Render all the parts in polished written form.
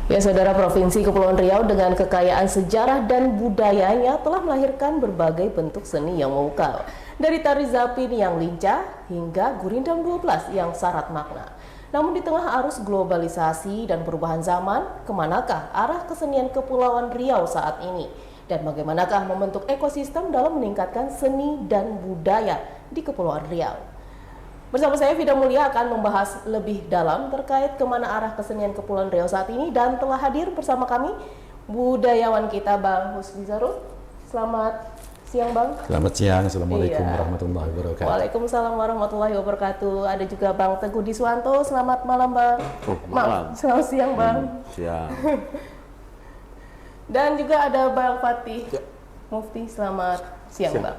Ya, Saudara, Provinsi Kepulauan Riau dengan kekayaan sejarah dan budayanya telah melahirkan berbagai bentuk seni yang memukau. Dari tari zapin yang lincah hingga gurindam 12 yang syarat makna. Namun di tengah arus globalisasi dan perubahan zaman, kemanakah arah kesenian Kepulauan Riau saat ini? Dan bagaimanakah membentuk ekosistem dalam meningkatkan seni dan budaya di Kepulauan Riau? Bersama saya, Vida Mulia, akan membahas lebih dalam terkait kemana arah kesenian Kepulauan Riau saat ini, dan telah hadir bersama kami budayawan kita, Bang Husni Zarud. Selamat siang, Bang. Selamat siang, Assalamualaikum warahmatullahi wabarakatuh. Waalaikumsalam warahmatullahi wabarakatuh. Ada juga Bang Teguh Diswanto. Selamat malam, Bang. Malam. Selamat siang, Bang. Siang. Dan juga ada Bang Fatih Mufti. Selamat siang, Bang.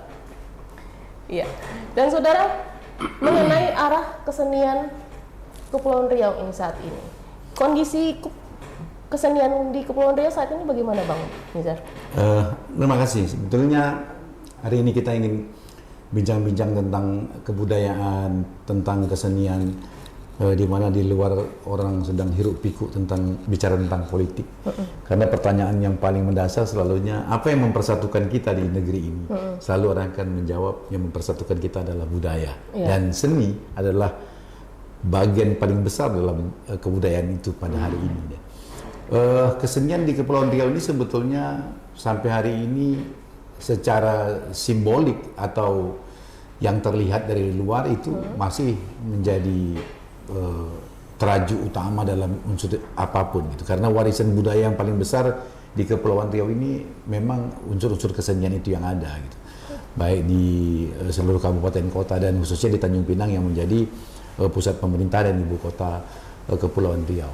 Iya. Dan saudara, mengenai arah kesenian Kepulauan Riau ini saat ini, kondisi kesenian di Kepulauan Riau saat ini bagaimana, Bang Nizar? Terima kasih. Sebetulnya hari ini kita ingin bincang-bincang tentang kebudayaan, tentang kesenian, di mana di luar orang sedang hiruk pikuk tentang bicara tentang politik. Karena pertanyaan yang paling mendasar selalunya, apa yang mempersatukan kita di negeri ini? Selalu orang akan menjawab, yang mempersatukan kita adalah budaya. Dan seni adalah bagian paling besar dalam kebudayaan itu pada hari ini. Kesenian di Kepulauan Riau ini sebetulnya sampai hari ini secara simbolik atau yang terlihat dari luar itu masih menjadi teraju utama dalam unsur apapun gitu. Karena warisan budaya yang paling besar di Kepulauan Riau ini memang unsur-unsur kesenian itu yang ada gitu. Baik di seluruh kabupaten kota dan khususnya di Tanjung Pinang yang menjadi pusat pemerintah dan ibu kota Kepulauan Riau.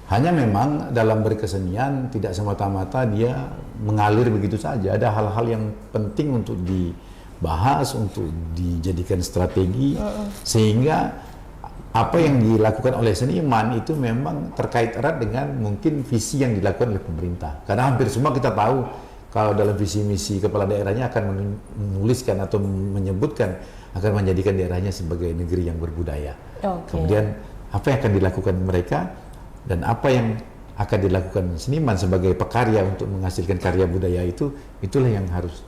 Hanya memang dalam berkesenian tidak semata-mata dia mengalir begitu saja. Ada hal-hal yang penting untuk dibahas, untuk dijadikan strategi, sehingga apa yang dilakukan oleh seniman itu memang terkait erat dengan mungkin visi yang dilakukan oleh pemerintah. Karena hampir semua kita tahu kalau dalam visi misi kepala daerahnya akan menuliskan atau menyebutkan akan menjadikan daerahnya sebagai negeri yang berbudaya. Kemudian apa yang akan dilakukan mereka dan apa yang akan dilakukan seniman sebagai pekarya untuk menghasilkan karya budaya itu, itulah yang harus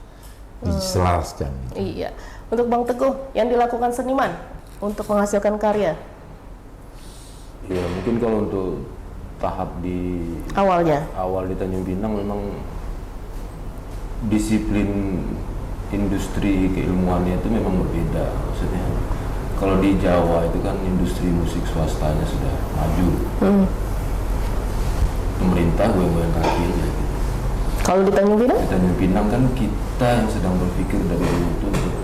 diselaraskan. Iya. Untuk Bang Teguh, yang dilakukan seniman untuk menghasilkan karya? Ya, mungkin kalau untuk tahap di awal di Tanjung Pinang memang disiplin industri keilmuannya itu memang berbeda. Maksudnya kalau di Jawa itu kan industri musik swastanya sudah maju. Pemerintah goyang-goyang kaki aja gitu. Kalau di Tanjung Pinang? Di Tanjung Pinang kan kita yang sedang berpikir dari dulu itu untuk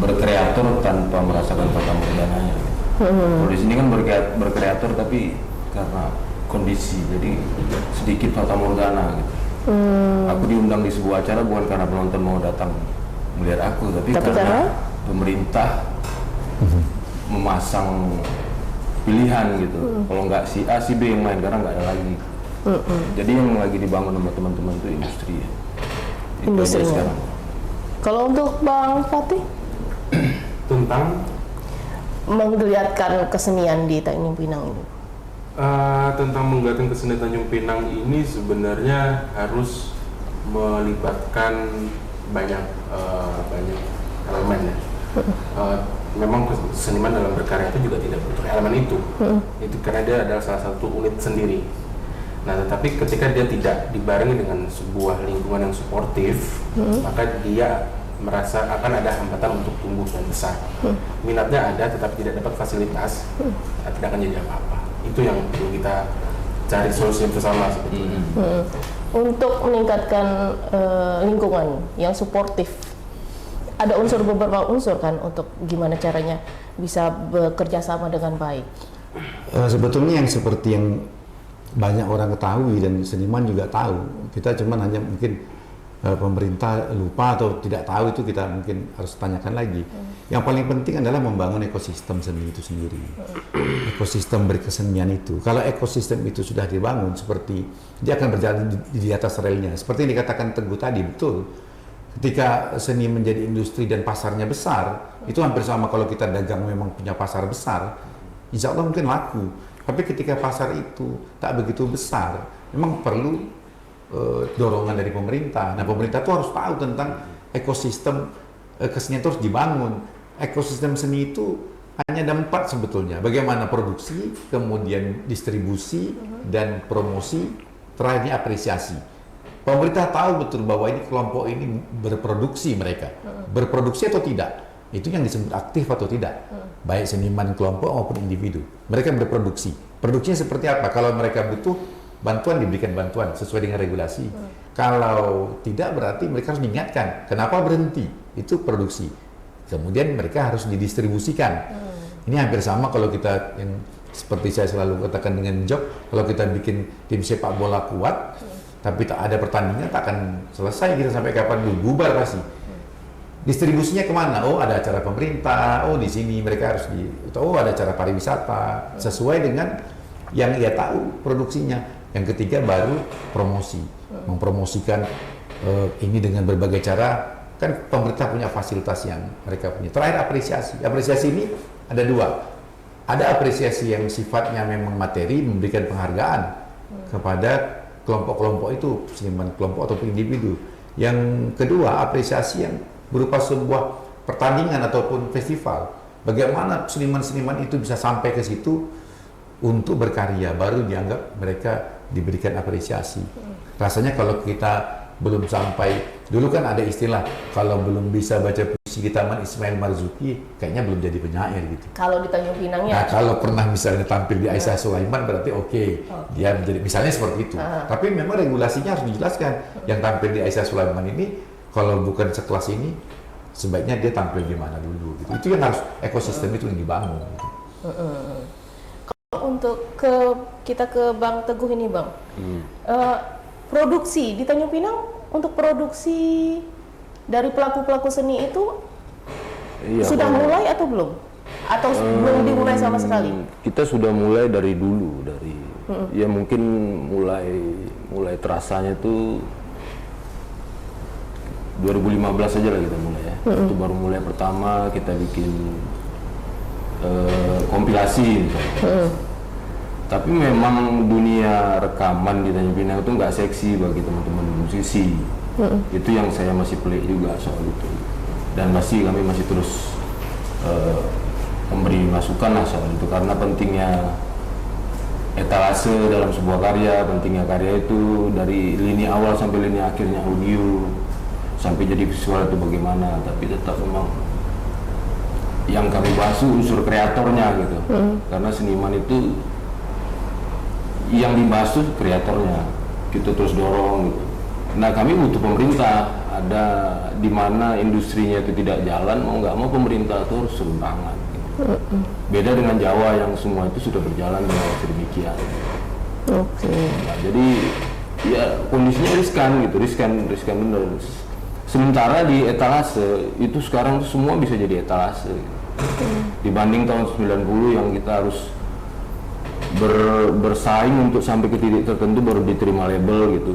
berkreator tanpa merasakan fata morgananya. Kalau di sini kan berkreator tapi karena kondisi, jadi sedikit fata morgana gitu. Aku diundang di sebuah acara bukan karena penonton mau datang melihat aku, tapi karena pemerintah memasang pilihan gitu. Kalau nggak si A, si B yang main, karena nggak ada lagi. Jadi yang lagi dibangun sama teman-teman itu industri ya. Industri sekarang. Kalau untuk Bang Fatih? Tentang menggeliatkan kesenian di Tanjung Pinang ini. Tentang menggeliatkan kesenian Tanjung Pinang ini sebenarnya harus melibatkan banyak elemen ya. Memang seniman dalam berkarya itu juga tidak butuh elemen itu karena dia adalah salah satu unit sendiri. Nah, tetapi ketika dia tidak dibarengi dengan sebuah lingkungan yang suportif, maka dia merasa akan ada hambatan untuk tumbuh dan besar. Minatnya ada, tetapi tidak dapat fasilitas, tidak akan jadi apa-apa. Itu yang perlu kita cari solusi bersama sebetulnya. Untuk meningkatkan lingkungan yang suportif, ada beberapa unsur kan untuk gimana caranya bisa bekerja sama dengan baik. Sebetulnya yang seperti yang banyak orang ketahui dan seniman juga tahu, kita cuman hanya mungkin pemerintah lupa atau tidak tahu, itu kita mungkin harus tanyakan lagi. Yang paling penting adalah membangun ekosistem seni itu sendiri. Ekosistem berkesenian itu. Kalau ekosistem itu sudah dibangun, seperti dia akan berjalan di atas relnya. Seperti yang dikatakan Teguh tadi, betul. Ketika seni menjadi industri dan pasarnya besar, itu hampir sama kalau kita dagang memang punya pasar besar, insya Allah mungkin laku. Tapi ketika pasar itu tak begitu besar, memang perlu dorongan dari pemerintah. Nah, pemerintah tuh harus tahu tentang ekosistem kesenian itu harus dibangun. Ekosistem seni itu hanya ada 4 sebetulnya. Bagaimana produksi, kemudian distribusi, dan promosi, terakhirnya apresiasi. Pemerintah tahu betul bahwa ini kelompok ini berproduksi mereka. Berproduksi atau tidak? Itu yang disebut aktif atau tidak. Baik seniman kelompok maupun individu. Mereka berproduksi. Produksinya seperti apa? Kalau mereka butuh bantuan, diberikan bantuan sesuai dengan regulasi. Kalau tidak, berarti mereka harus diingatkan. Kenapa berhenti? Itu produksi. Kemudian mereka harus didistribusikan. Ini hampir sama kalau kita, yang seperti saya selalu katakan dengan job, kalau kita bikin tim sepak bola kuat, tapi tak ada pertandingan, tak akan selesai kita sampai kapan dulu, bubar pasti. Distribusinya kemana? Oh, ada acara pemerintah, oh di sini mereka harus oh ada acara pariwisata, sesuai dengan yang ia tahu produksinya. Yang ketiga baru promosi, mempromosikan ini dengan berbagai cara. Kan pemerintah punya fasilitas yang mereka punya. Terakhir apresiasi. Apresiasi ini ada 2. Ada apresiasi yang sifatnya memang materi, memberikan penghargaan kepada kelompok-kelompok itu, seniman kelompok ataupun individu. Yang kedua, apresiasi yang berupa sebuah pertandingan ataupun festival. Bagaimana seniman-seniman itu bisa sampai ke situ untuk berkarya, baru dianggap mereka diberikan apresiasi. Rasanya kalau kita belum sampai, dulu kan ada istilah, kalau belum bisa baca puisi di Taman Ismail Marzuki, kayaknya belum jadi penyair gitu. Kalau di Tanjung Pinang ya? Nah, kalau pernah misalnya tampil di Aisyah Sulaiman, berarti oke. Dia menjadi, misalnya seperti itu. Tapi memang regulasinya harus dijelaskan. Yang tampil di Aisyah Sulaiman ini, kalau bukan sekelas ini, sebaiknya dia tampil di mana dulu. Gitu. Itu yang harus, ekosistem itu yang dibangun. Gitu. Kalau untuk kita ke Bang Teguh ini, Bang, produksi di Tanjung Pinang, untuk produksi dari pelaku-pelaku seni itu sudah mulai atau belum? Atau belum dimulai sama sekali? Kita sudah mulai dari dulu, ya mungkin mulai terasanya itu 2015 aja lah kita mulai ya. Itu baru mulai pertama kita bikin kompilasi misalnya. Tapi memang dunia rekaman di Tanjung Pinang itu nggak seksi bagi teman-teman musisi. Itu yang saya masih pelik juga soal itu. Dan kami masih terus memberi masukan lah soal itu, karena pentingnya etalase dalam sebuah karya, pentingnya karya itu dari lini awal sampai lini akhirnya audio, sampai jadi visual itu bagaimana. Tapi tetap memang yang kami bahas unsur kreatornya gitu. Karena seniman itu yang dibahas itu kreatornya, kita terus dorong gitu. Nah, kami butuh pemerintah, ada di mana industrinya itu tidak jalan, mau nggak mau pemerintah itu harus turun tangan gitu. Beda dengan Jawa yang semua itu sudah berjalan dengan sedemikian. Nah, jadi ya kondisinya riskan gitu, riskan bener. Sementara di etalase itu sekarang semua bisa jadi etalase gitu. Dibanding tahun 90 yang kita harus bersaing untuk sampai ke titik tertentu baru diterima label gitu,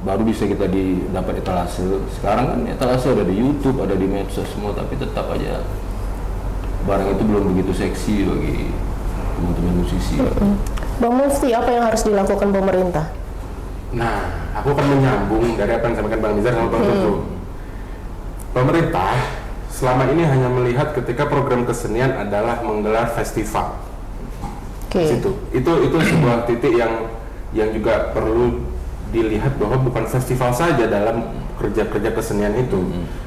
baru bisa kita dapat etalase. Sekarang kan etalase ada di YouTube, ada di medsos semua, tapi tetap aja barang itu belum begitu seksi bagi teman-teman musisi. Bang Mufti, apa yang harus dilakukan pemerintah? Nah, aku akan menyambung dari apa yang disampaikan Bang Nizar sama Bang Teguh. Pemerintah selama ini hanya melihat ketika program kesenian adalah menggelar festival. Situ. Itu sebuah titik yang juga perlu dilihat, bahwa bukan festival saja dalam kerja kesenian itu.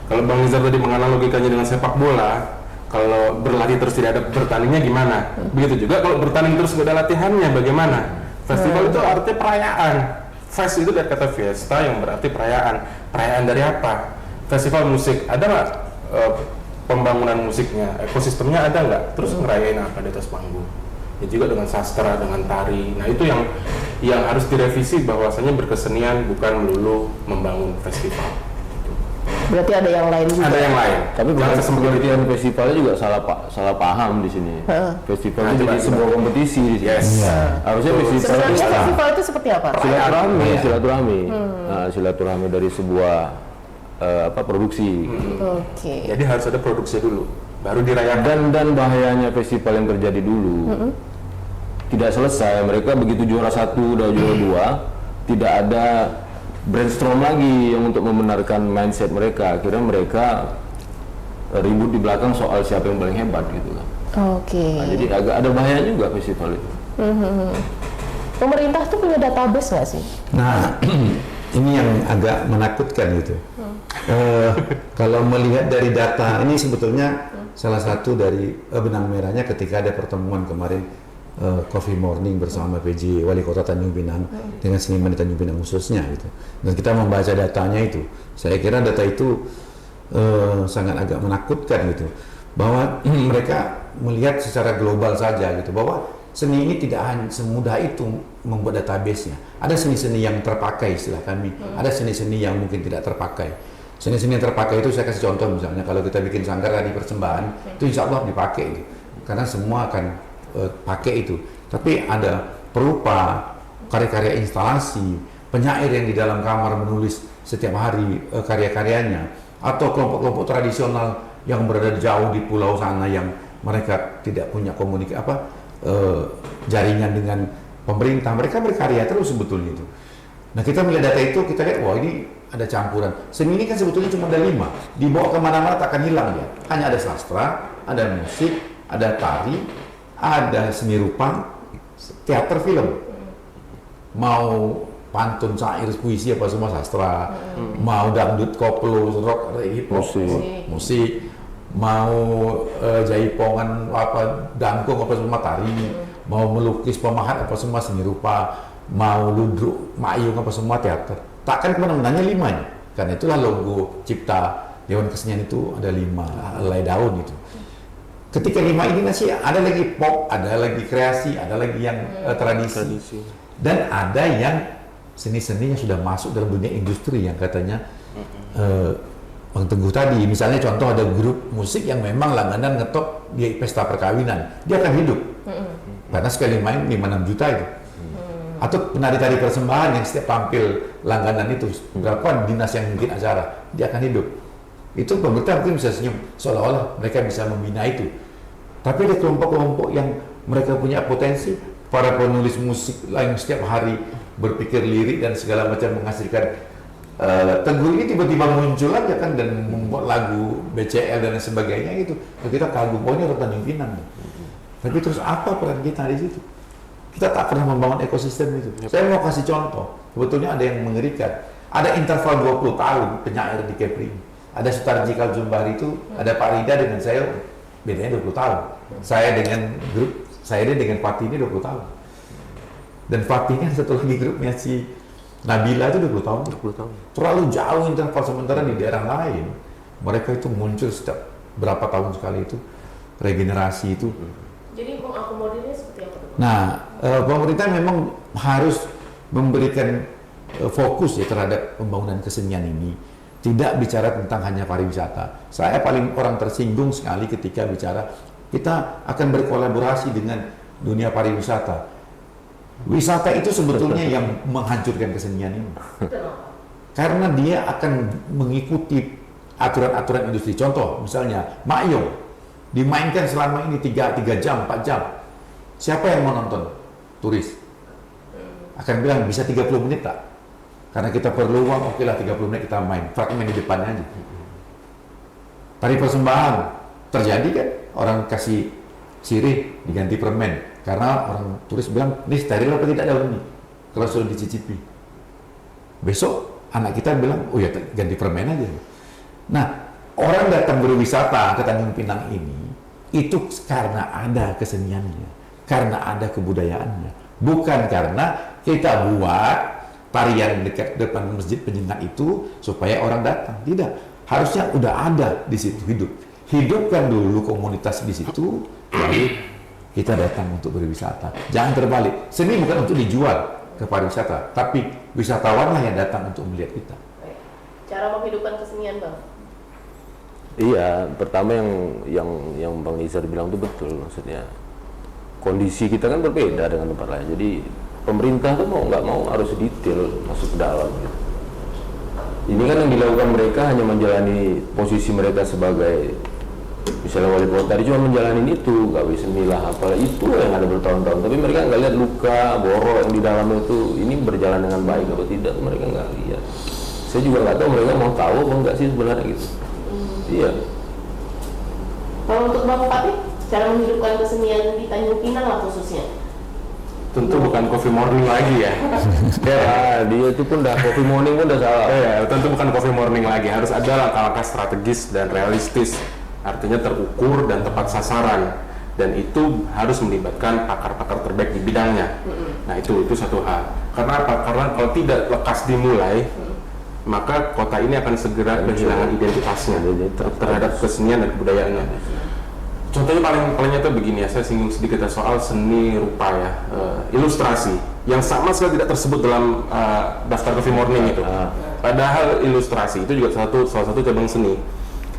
Kalau Bang Nizar tadi menganalogikannya dengan sepak bola, kalau berlatih terus tidak ada bertandingnya gimana? Begitu juga kalau bertanding terus tidak ada latihannya bagaimana? Festival itu artinya perayaan. Fest itu dari kata fiesta yang berarti perayaan. Perayaan dari apa? Festival musik, ada nggak pembangunan musiknya? Ekosistemnya ada nggak? Terus ngerayain apa di atas panggung? Ya juga dengan sastra, dengan tari. Nah, itu yang harus direvisi, bahwasanya berkesenian bukan melulu membangun festival. Berarti ada yang lain juga. Ada yang lain. Tapi pengertian festivalnya juga salah paham di sini. Festival itu jadi sebuah kompetisi di sini. Harusnya festival itu seperti apa? Silaturahmi. Nah, silaturahmi dari sebuah produksi. Jadi harus ada produksi dulu, baru dirayakan. Dan bahayanya festival yang terjadi dulu, tidak selesai. Mereka begitu juara 1 udah juara 2, tidak ada brainstorm lagi yang untuk membenarkan mindset mereka. Akhirnya mereka ribut di belakang soal siapa yang paling hebat gitu kan. Oke. Nah, jadi agak ada bahaya juga festival itu. Pemerintah tuh punya database nggak sih? Nah, ini yang agak menakutkan gitu. Kalau melihat dari data, ini sebetulnya salah satu dari benang merahnya ketika ada pertemuan kemarin Coffee Morning bersama PJ Wali Kota Tanjung Pinang dengan seniman di Tanjung Pinang khususnya gitu. Dan kita membaca datanya itu, saya kira data itu sangat agak menakutkan gitu, bahwa mereka melihat secara global saja gitu, bahwa seni ini tidak hanya semudah itu membuat database-nya. Ada seni-seni yang terpakai istilah kami, ada seni-seni yang mungkin tidak terpakai. Seni-seni yang terpakai itu saya kasih contoh, misalnya kalau kita bikin sanggar di persembahan, itu insya Allah dipakai gitu. Karena semua akan pakai itu. Tapi ada perupa, karya-karya instalasi, penyair yang di dalam kamar menulis setiap hari karya-karyanya, atau kelompok-kelompok tradisional yang berada jauh di pulau sana yang mereka tidak punya komunikasi jaringan dengan pemerintah, mereka berkarya terus sebetulnya itu. Nah, kita melihat data itu, kita lihat, wah ini ada campuran. Seni ini kan sebetulnya cuma ada 5, dibawa kemana-mana tak akan hilang ya. Hanya ada sastra, ada musik, ada tari, ada seni rupa, teater, film. Mau pantun, syair, puisi apa semua sastra, mau dangdut, koplo, rock, hip hop, musik, mau jaipongan apa dangkung apa semua tari, mau melukis pemahat apa semua seni rupa, mau ludruk, mayung apa semua teater. Takkan kemana-mana 5 nya. Karena itulah logo cipta Dewan Kesenian itu ada 5 helai daun itu. Ketika 5 ini masih ada lagi pop, ada lagi kreasi, ada lagi yang tradisi, dan ada yang seni-seni yang sudah masuk dalam dunia industri yang katanya Bang Teguh tadi. Misalnya contoh ada grup musik yang memang langganan ngetop di pesta perkawinan, dia akan hidup karena sekali main 5-6 juta itu. Atau penari-tari persembahan yang setiap tampil langganan itu berapa dinas yang mungkin acara, dia akan hidup. Itu pemerintah mungkin bisa senyum, seolah-olah mereka bisa membina itu. Tapi ada kelompok-kelompok yang mereka punya potensi, para penulis musik yang setiap hari berpikir lirik dan segala macam menghasilkan. Teguh ini tiba-tiba muncul aja kan dan membuat lagu BCL dan sebagainya gitu. Kita kagum, oh ini orang Tanjung Pinang. Tapi terus apa peran kita di situ? Kita tak pernah membangun ekosistem itu. Saya mau kasih contoh, sebetulnya ada yang mengerikan. Ada interval 20 tahun penyair di Kepri. Ada Sutarji Kaljumbari itu, ada Pak Rida dengan saya, bedanya 20 tahun. Saya dengan grup, saya dengan Fatih ini 20 tahun. Dan Fatih kan satu lagi grupnya si Nabila itu 20 tahun. 20 tahun. Terlalu jauh interval, sementara di daerah lain mereka itu muncul setiap berapa tahun sekali itu regenerasi itu. Jadi mengakomodirnya seperti apa? Nah, pemerintah memang harus memberikan fokus ya terhadap pembangunan kesenian ini. Tidak bicara tentang hanya pariwisata. Saya paling orang tersinggung sekali ketika bicara kita akan berkolaborasi dengan dunia pariwisata. Wisata itu sebetulnya yang menghancurkan kesenian ini. Karena dia akan mengikuti aturan-aturan industri. Contoh, misalnya mayung dimainkan selama ini 3 jam, 4 jam. Siapa yang mau nonton? Turis. Akan bilang bisa 30 menit tak? Karena kita perlu uang, oke lah 30 menit kita main. Fragmen di depannya aja. Tari persembahan terjadi kan? Orang kasih sirih diganti permen. Karena orang turis bilang, ini steril apa tidak daun ini? Kalau sudah dicicipi. Besok anak kita bilang, oh ya ganti permen aja. Nah, orang datang berwisata ke Tanjung Pinang ini, itu karena ada keseniannya, karena ada kebudayaannya. Bukan karena kita buat tarian dekat depan masjid penyengat itu supaya orang datang. Tidak, harusnya udah ada di situ hidup. Hidupkan dulu komunitas di situ, lalu kita datang untuk berwisata. Jangan terbalik. Seni bukan untuk dijual ke pariwisata, tapi wisatawanlah yang datang untuk melihat kita. Cara menghidupkan kesenian, Bang? Iya, pertama yang Bang Nizar bilang itu betul, maksudnya kondisi kita kan berbeda dengan tempat lain. Jadi pemerintah tuh mau nggak mau harus detail masuk ke dalam. Gitu. Ini kan yang dilakukan mereka hanya menjalani posisi mereka sebagai Misalnya wali kota dia cuma menjalani itu, gawe seni lah apa itu yang ada bertahun-tahun, tapi mereka nggak lihat luka borok yang di dalamnya itu ini berjalan dengan baik atau tidak, mereka nggak lihat. Saya juga nggak tahu mereka mau tahu apa enggak sih sebenarnya gitu. Iya. Kalau untuk Bapak Patih, cara menghidupkan kesenian di Tanjung Pinang lah khususnya. Tentu bukan coffee morning lagi ya. Ya, dia itu pun udah coffee morning pun udah salah. Ya, tentu bukan coffee morning lagi. Harus ada langkah-langkah strategis dan realistis. Artinya terukur dan tepat sasaran. Dan itu harus melibatkan pakar-pakar terbaik di bidangnya. Nah itu satu hal. Karena apa? Karena kalau tidak lekas dimulai, maka kota ini akan segera kehilangan identitasnya terhadap kesenian dan kebudayaannya. Contohnya paling nyata begini ya, saya singgung sedikit soal seni rupa ya, ilustrasi yang sama sekali tidak tersebut dalam daftar coffee morning itu. Padahal ilustrasi itu juga salah satu cabang seni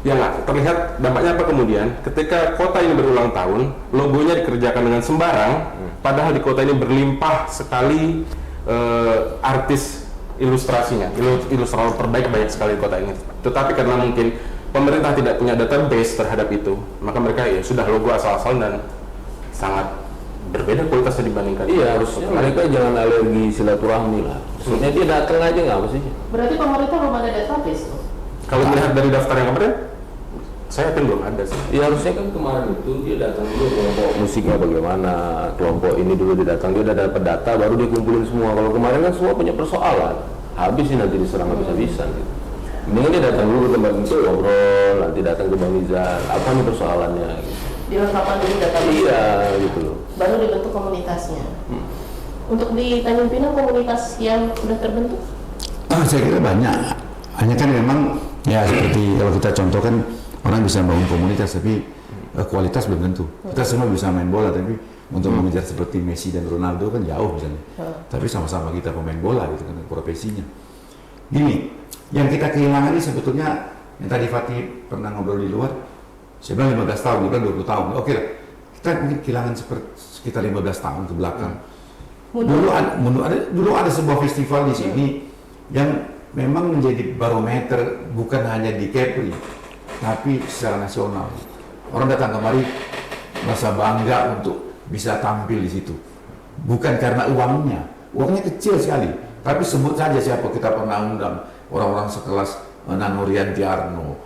yang terlihat dampaknya apa kemudian ketika kota ini berulang tahun, logonya dikerjakan dengan sembarang, padahal di kota ini berlimpah sekali artis ilustrasinya, ilustrator terbaik banyak sekali di kota ini. Tetapi karena mungkin pemerintah tidak punya database terhadap itu, maka mereka ya sudah logo asal-asalan dan sangat berbeda kualitasnya dibandingkan. Iya, harusnya mereka jangan alergi silaturahmi lah. Maksudnya dia datang aja nggak apa sih? Berarti pemerintah belum ada database tuh? Kalau melihat dari daftar yang kemarin, saya yakin belum ada sih. Ya harusnya kan kemarin itu dia datang dulu kelompok musiknya bagaimana, kelompok ini dulu dia datang, dia udah dapat data baru dia kumpulin semua. Kalau kemarin kan semua punya persoalan, habis sih nanti diserang habis-habisan gitu. Mendingan dia datang dulu ke Bang Izo ngobrol, nanti datang ke Bang Izal, apa nih persoalannya gitu. Dilengkapkan dulu database. Iya gitu loh. Baru dibentuk komunitasnya. Untuk di Tanjung Pinang komunitas yang sudah terbentuk? Saya kira banyak. Hanya kan memang ya seperti kalau kita contohkan orang bisa bangun komunitas tapi kualitas belum tentu. Kita semua bisa main bola tapi untuk mengejar seperti Messi dan Ronaldo kan jauh misalnya. Tapi sama-sama kita pemain bola gitu kan profesinya. Gini, yang kita kehilangan ini sebetulnya yang tadi Fatih pernah ngobrol di luar, saya bilang 15 tahun, dia bilang 20 tahun. Oke lah, kita mungkin kehilangan sekitar 15 tahun ke belakang. Dulu ada sebuah festival di sini yang memang menjadi barometer bukan hanya di Kepri, tapi secara nasional. Orang datang kemari merasa bangga untuk bisa tampil di situ. Bukan karena uangnya kecil sekali, tapi sebut saja siapa kita pernah undang orang-orang sekelas Nanurian Tiarno,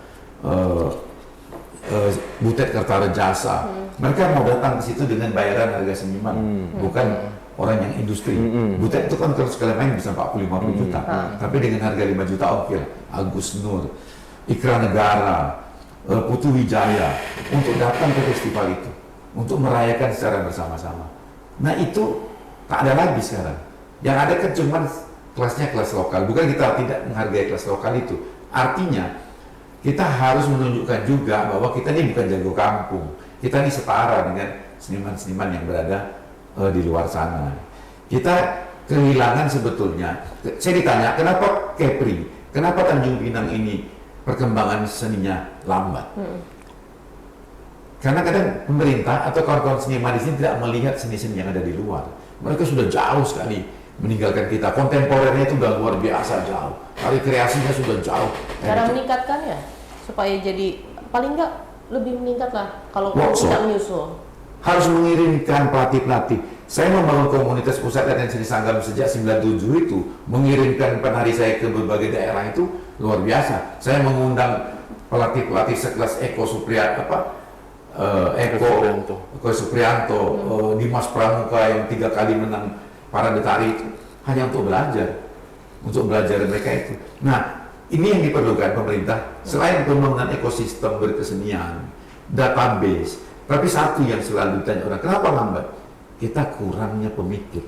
Butet Kertarejasa. Mereka mau datang ke situ dengan bayaran harga seniman, bukan orang yang industri. Butet itu kan kalau sekali main bisa 40-50 juta, tapi dengan harga 5 juta oke. Agus Nur, Ikra Negara, Putu Wijaya untuk datang ke festival itu, untuk merayakan secara bersama-sama. Nah itu tak ada lagi sekarang. Yang ada kan cuma kelasnya kelas lokal. Bukan kita tidak menghargai kelas lokal itu. Artinya kita harus menunjukkan juga bahwa kita ini bukan jago kampung. Kita ini setara dengan seniman-seniman yang berada di luar sana. Kita kehilangan sebetulnya. Saya ditanya, kenapa Kepri, kenapa Tanjung Pinang ini perkembangan seninya lambat? Karena kadang pemerintah atau kawan-kawan seniman di sini tidak melihat seni-seni yang ada di luar. Mereka sudah jauh sekali meninggalkan kita. Kontemporernya itu sudah luar biasa jauh. Hari kreasinya sudah jauh. Cara meningkatkannya supaya jadi paling enggak lebih meningkat lah kalau Workshop. kita menyusul. Harus mengirimkan pelatih-pelatih. Saya membangun komunitas pusat latihan seni Sanggam sejak 97 itu, mengirimkan penari saya ke berbagai daerah itu luar biasa. Saya mengundang pelatih-pelatih sekelas Eko Suprianto, Dimas Pramuka yang 3 kali menang Parade Tari itu hanya untuk belajar mereka itu. Nah, ini yang diperlukan pemerintah selain pembangunan ekosistem berkesenian, database. Tapi satu yang selalu ditanya orang, kenapa lambat? Kita kurangnya pemikir.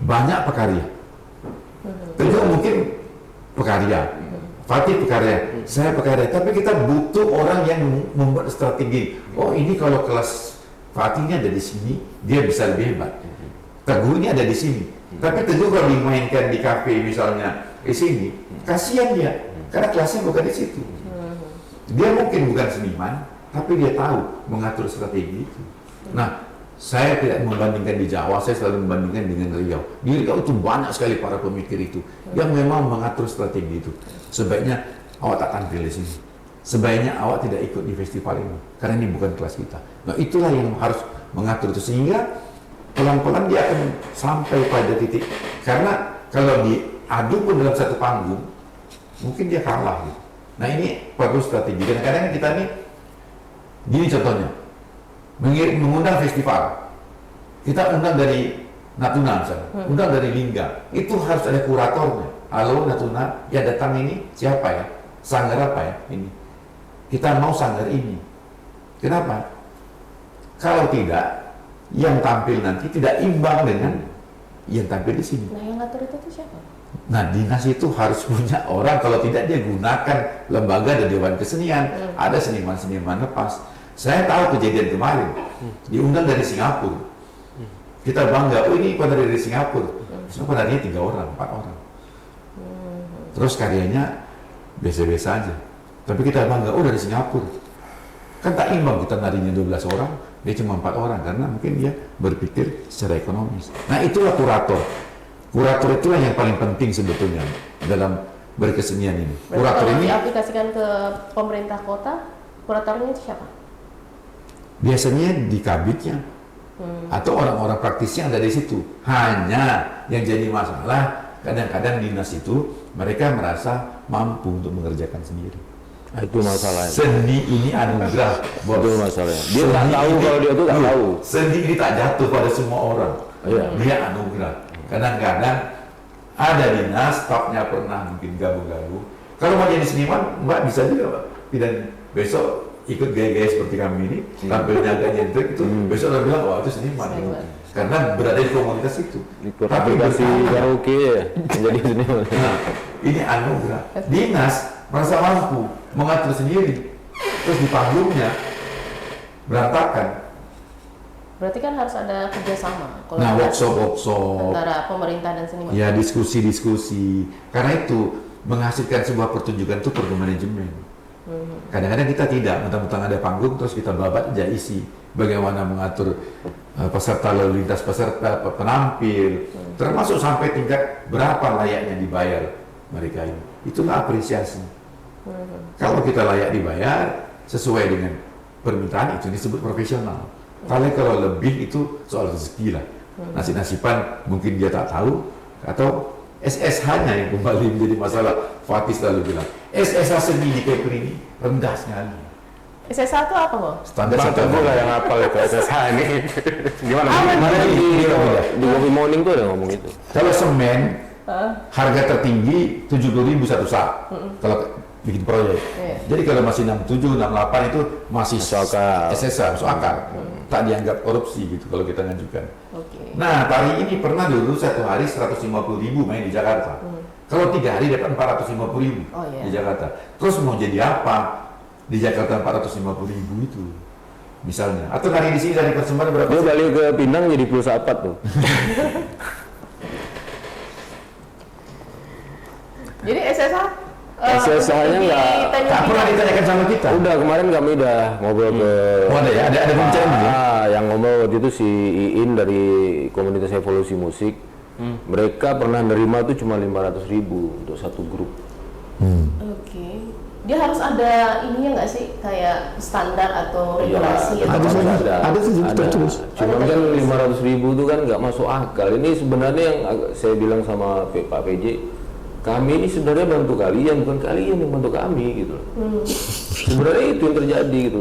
Banyak pekarya. Tentu mungkin pekarya. Fatih pekarya, saya pekarya. Tapi kita butuh orang yang membuat strategi. Oh ini kalau kelas Fatih ini ada di sini, dia bisa lebih hebat. Teguh ini ada di sini. Tapi Teguh kalau dimainkan di kafe misalnya di sini, kasihan dia. Karena kelasnya bukan di situ. Dia mungkin bukan seniman, tapi dia tahu mengatur strategi itu. Nah, saya tidak membandingkan di Jawa, saya selalu membandingkan dengan Riau. Di Riau itu banyak sekali para pemikir itu yang memang mengatur strategi itu. Sebaiknya awak tak tampil di sini. sebaiknya awak tidak ikut di festival ini karena ini bukan kelas kita. Nah itulah yang harus mengatur itu, sehingga pelan-pelan dia akan sampai pada titik, karena kalau diadu pun dalam satu panggung mungkin dia kalah gitu. Nah ini perlu strategi. Kadang-kadang kita nih gini contohnya, mengundang festival, kita undang dari Natuna misalnya, undang dari Lingga, itu harus ada kuratornya. Halo Natuna, ya datang ini siapa ya? Sanggar apa ya ini? Kita mau sanggar ini. Kenapa? Kalau tidak, yang tampil nanti tidak imbang dengan yang tampil di sini. Nah yang ngatur itu tuh siapa? Nah dinas itu harus punya orang, kalau tidak dia gunakan lembaga dan dewan kesenian. Ada seniman-seniman lepas. Saya tahu kejadian kemarin, diundang dari Singapura. Kita bangga, oh ini penari dari Singapura. Sebenarnya penarinya 3 orang, 4 orang. Terus karyanya biasa-biasa aja. Tapi kita bangga, oh dari Singapura. Kan tak imbang kita narinya 12 orang, dia cuma 4 orang. Karena mungkin dia berpikir secara ekonomis. Nah itulah kurator. Kurator itulah yang paling penting sebetulnya dalam berkesenian ini. Berarti Kurator kalau ini diaplikasikan ke pemerintah kota, kuratornya itu siapa? biasanya di kabitnya. Atau orang-orang praktisi yang ada di situ. Hanya yang jadi masalah, kadang-kadang dinas itu mereka merasa mampu untuk mengerjakan sendiri. Nah, itu masalahnya. Seni ini anugerah, bos. Itu masalahnya. Dia tak tahu kalau dia tuh tak tahu. Seni ini tak jatuh pada semua orang. Iya. Dia anugerah. Kadang-kadang ada dinas, stafnya pernah mungkin gabung-gabung. Kalau mau jadi seniman, Mbak bisa juga, Mbak. Dan besok ikut gaya-gaya seperti kami ini, tampilnya agak nyentrik itu, besok orang bilang, wah itu seniman. Karena berada di komunitas itu. Ikut aplikasi karaoke ya, menjadi seniman. Nah, ini anugerah. Dinas merasa mampu mengatur sendiri, terus di panggungnya berantakan. Berarti kan harus ada kerjasama. Nah, workshop antara pemerintah dan seniman. ya, diskusi. Karena itu menghasilkan sebuah pertunjukan itu perlu manajemen. Kadang-kadang kita tidak, mentang-mentang ada panggung terus kita babat aja isi. Bagaimana mengatur peserta lalu lintas, peserta penampil, termasuk sampai tingkat berapa layaknya dibayar mereka ini. Itulah apresiasi. Kalau kita layak dibayar sesuai dengan permintaan, itu disebut profesional. Kalau lebih itu soal rezeki lah. Nasib-nasiban mungkin dia tak tahu, atau SSH-nya yang kembali menjadi masalah. Fatih selalu bilang, SSH seni di Kepri ini rendah sekali. SSH itu apa, Bang? Standar Bang satu Teguh lah yang hafal itu SSH ini. Gimana? Kemarin di Coffee Morning tuh ada ngomong itu. Kalau semen, harga tertinggi 70.000 satu sak. Kalau bikin proyek. Jadi kalau masih 67, 68 itu masih Masuk akal. SSH, masuk akal. Tak dianggap korupsi gitu kalau kita ngajukan. Oke. Nah, tari ini pernah dulu satu hari 150.000 main di Jakarta. Kalau 3 hari dapat 450.000 di Jakarta. Terus mau jadi apa di Jakarta 450.000 itu? Misalnya. Atau nari di sini dari persembahan berapa? Dia balik ke Pinang jadi pulsa apa tuh? Jadi SSH SSH-nya nggak Tak pernah ditanyakan sama kita. Udah kemarin kami udah ngobrol ke Oh, ada ya? Ada pembicaraan gitu? yang ngomong waktu itu si Iin dari komunitas evolusi musik. Mereka pernah nerima tuh cuma 500.000 untuk satu grup. Oke. Dia harus ada ininya nggak sih, kayak standar atau regulasi? Iya, atau ada sih tertulis. Cuman kan 500.000 itu kan nggak masuk akal. Ini sebenarnya yang saya bilang sama Pak PJ, kami ini sebenarnya bantu kalian, bukan kalian yang bantu kami gitu. Sebenarnya itu yang terjadi gitu.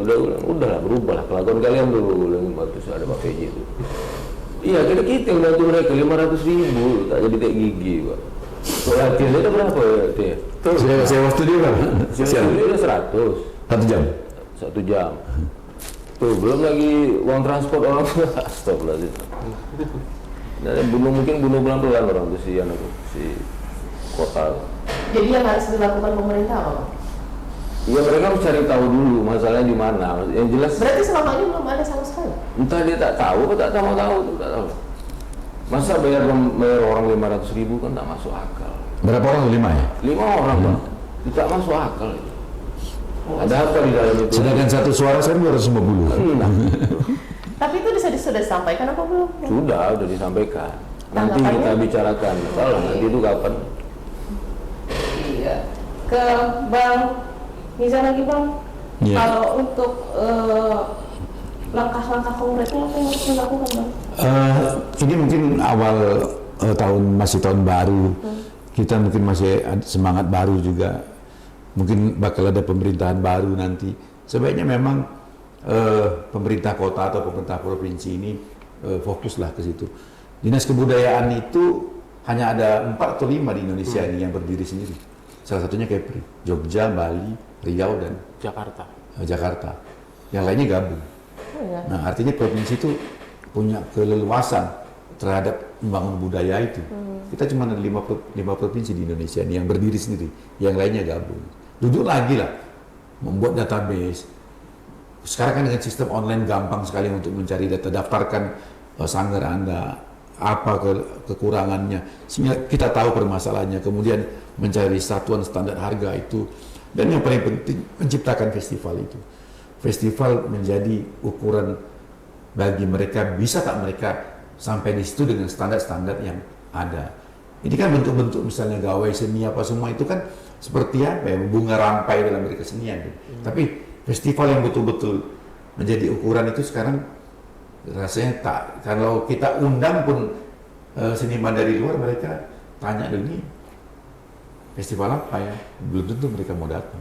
Udahlah berubahlah kelakuan kalian dulu. Terus ada Pak PJ itu. Iya, kita yang bantu mereka 500.000, tak jadi kayak gigi, Pak. Soal latihan itu berapa ya, dia? Sewa studio kan? Sewa studio udah 100. 1 jam? 1 jam. Tuh, belum lagi uang transport orang. Astagfirullahaladzim. Dan mungkin bunuh pelan-pelan orang tuh si kota. Jadi yang harus dilakukan pemerintah apa, Bang? Iya, mereka harus cari tahu dulu masalahnya di mana. Yang jelas. Berarti selama ini belum ada sama sekali? Entah dia tak tahu atau tak mau tahu, tak tahu. Masa bayar orang 500.000 kan tak masuk akal. Berapa orang? 5 ya? 5 orang, Bang. Tidak masuk akal. Ada apa di dalam itu? Sedangkan satu suara saya 250. Tapi itu sudah disampaikan apa belum? Sudah disampaikan. Nanti Tanggapannya? kita bicarakan. Kalau nanti itu kapan? Iya. Ke Bang Nizar lagi Bang, Iya. kalau untuk langkah-langkah konkretnya apa yang harus dilakukan Bang? Ini mungkin awal masih tahun baru, kita mungkin masih ada semangat baru juga, mungkin bakal ada pemerintahan baru nanti. Sebaiknya memang pemerintah kota atau pemerintah provinsi ini fokuslah ke situ. Dinas kebudayaan itu hanya ada 4 atau 5 di Indonesia ini yang berdiri sendiri. Salah satunya Kepri, Jogja, Bali, Riau, dan Jakarta. Yang lainnya gabung. Ya. Nah, artinya provinsi itu punya keleluasan terhadap membangun budaya itu. Kita cuma ada 5 provinsi di Indonesia ini yang berdiri sendiri, yang lainnya gabung. Duduk lagi lah, membuat database. Sekarang kan dengan sistem online gampang sekali untuk mencari data, daftarkan sanggar Anda, apa kekurangannya, sehingga kita tahu permasalahannya, kemudian mencari satuan standar harga itu, dan yang paling penting menciptakan festival itu. Festival menjadi ukuran bagi mereka, bisa tak mereka sampai di situ dengan standar-standar yang ada. Ini kan bentuk-bentuk misalnya gawai seni apa semua itu kan seperti apa ya, bunga rampai dalam berkesenian. Tapi festival yang betul-betul menjadi ukuran itu sekarang rasanya tak. Kalau kita undang pun seniman dari luar, mereka tanya dulu, festival apa ya? Belum tentu mereka mau datang.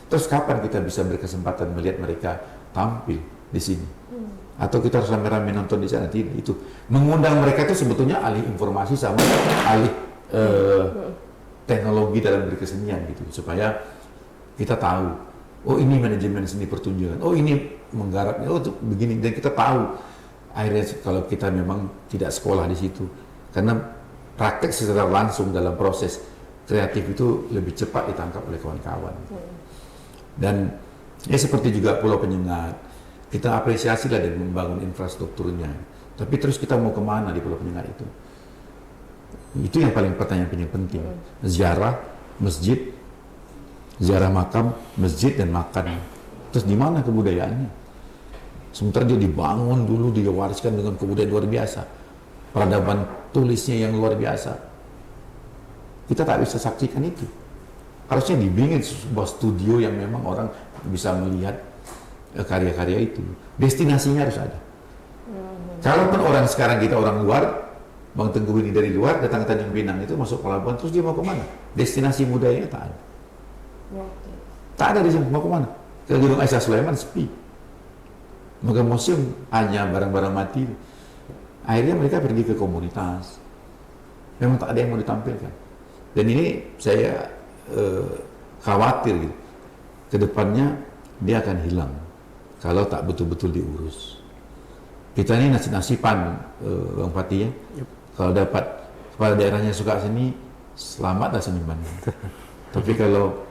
Terus kapan kita bisa berkesempatan melihat mereka tampil di sini? Atau kita harus rame-rame nonton di sana? Tidak, itu mengundang mereka itu sebetulnya alih informasi sama alih teknologi dalam berkesenian gitu, supaya kita tahu, oh ini manajemen seni pertunjukan, oh ini menggarapnya, oh itu begini, dan kita tahu. Akhirnya kalau kita memang tidak sekolah di situ, karena praktek secara langsung dalam proses kreatif itu lebih cepat ditangkap oleh kawan-kawan. Dan ya seperti juga Pulau Penyengat, kita apresiasi lah dan membangun infrastrukturnya. Tapi terus kita mau kemana di Pulau Penyengat itu? Itu yang pertanyaan penting. Ziarah, masjid, ziarah makam, masjid dan makan. Terus di mana kebudayaannya? Sementara dia dibangun dulu, diwariskan dengan kebudayaan luar biasa. Peradaban tulisnya yang luar biasa. Kita tak bisa saksikan itu. Harusnya dibikin sebuah studio yang memang orang bisa melihat karya-karya itu. Destinasinya harus ada. Kalaupun orang sekarang kita orang luar, Bang Tengku ini dari luar, datang ke Tanjung Pinang itu masuk pelabuhan, terus dia mau kemana? Destinasi budayanya tak ada. Tak ada di sini, mau kemana? Ke Gedung Aisyah Sulaiman sepi. Mau ke museum hanya barang-barang mati. Akhirnya mereka pergi ke komunitas. Memang tak ada yang mau ditampilkan. Dan ini saya khawatir gitu. Kedepannya dia akan hilang kalau tak betul-betul diurus. Kita ini nasib-nasiban, Bang Fatih ya. Yep. Kalau dapat kepala daerahnya suka seni, selamatlah seniman. Tapi kalau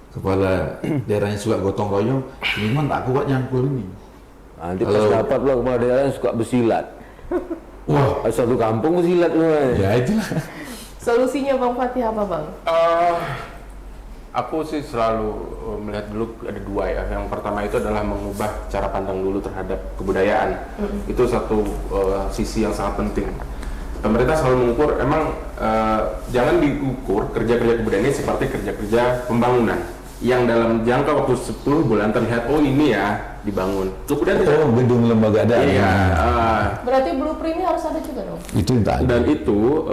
kepala daerahnya suka gotong royong, seniman tak kuat nyangkul ini. Nanti pas dapat lo kepala daerahnya suka bersilat. Wah, satu kampung bersilat semua. Ya itulah. Solusinya Bang Fatih apa Bang? Aku sih selalu melihat dulu ada 2 ya. Yang pertama itu adalah mengubah cara pandang dulu terhadap kebudayaan. Itu satu sisi yang sangat penting. Pemerintah selalu mengukur, emang jangan diukur kerja-kerja kebudayaan ini seperti kerja-kerja pembangunan yang dalam jangka waktu 10 bulan terlihat, oh ini ya dibangun. Kemudian gedung lembaga ada. Iya. Berarti blueprintnya harus ada juga dong. Itu tak ada. Dan itu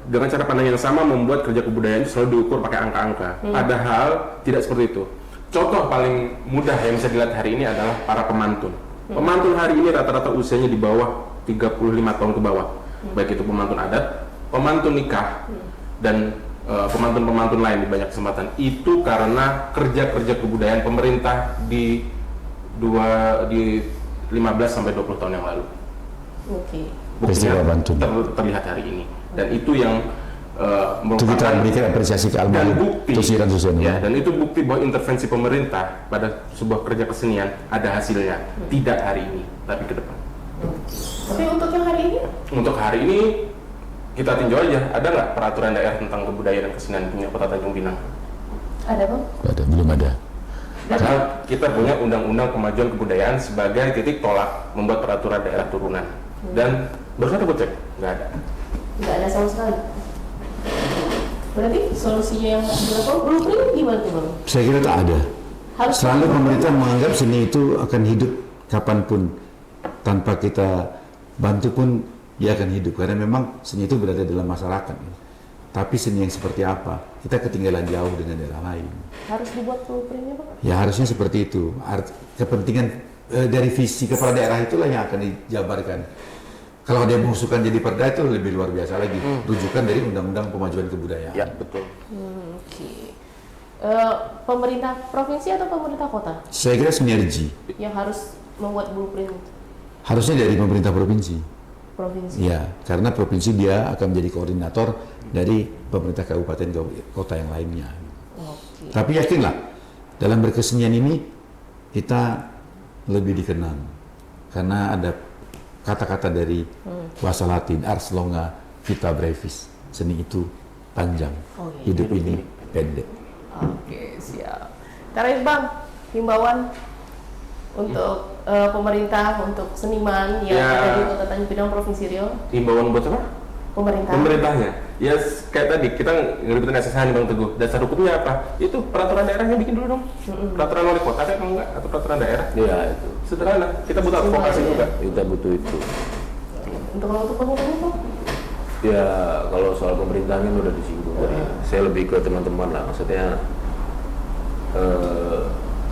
dengan cara pandang yang sama membuat kerja kebudayaan itu selalu diukur pakai angka-angka. Padahal tidak seperti itu. Contoh paling mudah yang bisa dilihat hari ini adalah para pemantun. Pemantun hari ini rata-rata usianya di bawah 35 tahun ke bawah. Baik itu pemantun adat, pemantun nikah, dan pemantun-pemantun lain di banyak kesempatan. Itu karena kerja-kerja kebudayaan pemerintah di 15 sampai 20 tahun yang lalu. Oke. Buktinya terlihat hari ini. Dan itu yang merupakan, itu kita berikan apresiasi ke almarhum Tusiran Susiono. Ya, dan itu bukti bahwa intervensi pemerintah pada sebuah kerja kesenian ada hasilnya. Tidak hari ini, tapi ke depan. Tapi untuk yang hari ini? Untuk hari ini kita tinjau aja, ada nggak peraturan daerah tentang kebudayaan dan kesenian punya Kota Tanjung Pinang? Ada Bang? Ada, belum ada. Karena kita punya Undang-Undang Kemajuan Kebudayaan sebagai titik tolak membuat peraturan daerah turunan. Dan barusan aku cek, nggak ada. Nggak ada sama sekali. Berarti solusinya yang harus dilakukan blueprint gimana tuh Bang? Saya kira tak ada. Selalu pemerintah menganggap seni itu akan hidup kapanpun, tanpa kita bantu pun dia akan hidup, karena memang seni itu berada dalam masyarakat. Tapi seni yang seperti apa, kita ketinggalan jauh dengan daerah lain. Harus dibuat blueprintnya, Pak? Ya harusnya seperti itu. Kepentingan dari visi kepala daerah itulah yang akan dijabarkan. Kalau dia mengusulkan jadi perda itu lebih luar biasa lagi. Rujukan dari Undang-Undang Pemajuan Kebudayaan. Ya, betul. Oke. Pemerintah provinsi atau pemerintah kota Saya kira sinergi. yang harus membuat blueprint Harusnya dari pemerintah provinsi. provinsi? Ya, karena provinsi dia akan menjadi koordinator dari pemerintah kabupaten kota yang lainnya. Oke. Tapi yakinlah, dalam berkesenian ini kita lebih dikenal karena ada kata-kata dari bahasa Latin, ars longa vita brevis. Seni itu panjang, Oh, iya. hidup ini pendek. Oke, siap. Terakhir Bang, himbauan untuk pemerintah, untuk seniman yang Ya. ada di Kota Tanjung Pinang, Provinsi Riau, Himbauan buat apa? pemerintah. Pemerintahnya. Ya kayak tadi kita ngeributin SSH nih Bang Teguh. Dasar hukumnya apa? Itu peraturan daerahnya bikin dulu dong. Peraturan wali kota kan enggak atau peraturan daerah? Iya itu. Sederhana. Kita butuh advokasi Semuanya. juga. Kita butuh itu. Untuk pemerintahnya Bang? Ya kalau soal pemerintahan kan udah disinggung tadi. Saya lebih ke teman-teman lah. Maksudnya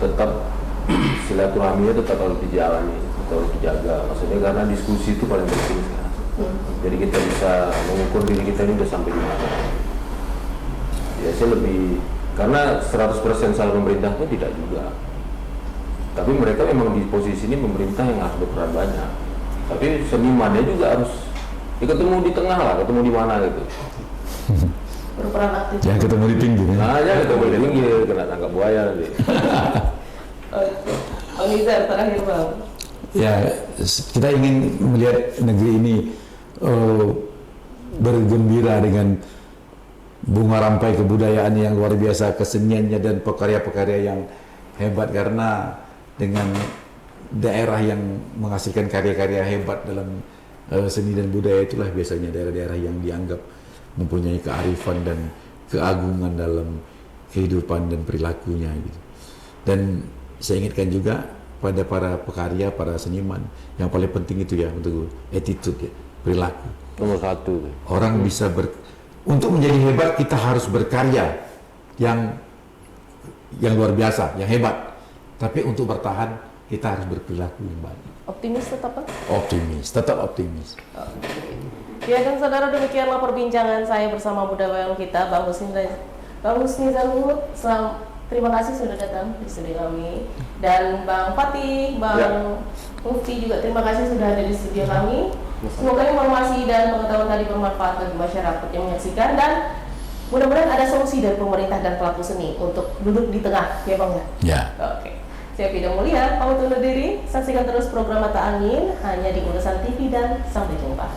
tetap silaturahminya tetap harus dijalani, tetap harus dijaga. Maksudnya karena diskusi itu paling penting sekarang. Jadi kita bisa mengukur diri kita ini udah sampai di mana. Ya saya lebih karena 100% salah pemerintah itu tidak juga. Tapi mereka memang di posisi ini pemerintah yang harus berperan banyak. Tapi senimannya juga harus ya ketemu di tengah lah, ketemu di mana gitu. Berperan aktif. Jangan ketemu di pinggir. Nah, ya ketemu di pinggir, kena tangkap buaya nanti. Oke. Bang Nizar, terakhir Bang. Ya, kita ingin melihat negeri ini bergembira dengan bunga rampai kebudayaan yang luar biasa, keseniannya dan pekarya-pekarya yang hebat, karena dengan daerah yang menghasilkan karya-karya hebat dalam seni dan budaya itulah biasanya daerah-daerah yang dianggap mempunyai kearifan dan keagungan dalam kehidupan dan perilakunya gitu. Dan saya ingatkan juga pada para pekarya, para seniman, yang paling penting itu ya untuk attitude ya, perilaku. Nomor satu. Orang bisa untuk menjadi hebat kita harus berkarya yang luar biasa, yang hebat. Tapi untuk bertahan kita harus berperilaku yang baik. Optimis tetap Bang? Optimis, tetap optimis. Ya dan saudara, demikianlah perbincangan saya bersama budayawan kita Bang Husni Zalhut. Terima kasih sudah datang di studio kami. Dan Bang Fatih, Bang Mufti juga terima kasih sudah ada di studio kami. Semoga informasi dan pengetahuan tadi bermanfaat bagi masyarakat yang menyaksikan, dan mudah-mudahan ada solusi dari pemerintah dan pelaku seni untuk duduk di tengah, ya Bang ya? Ya. Oke. Saya Fida Mulia, pamit undur diri. Saksikan terus program Mata Angin hanya di Ulasan TV dan sampai jumpa.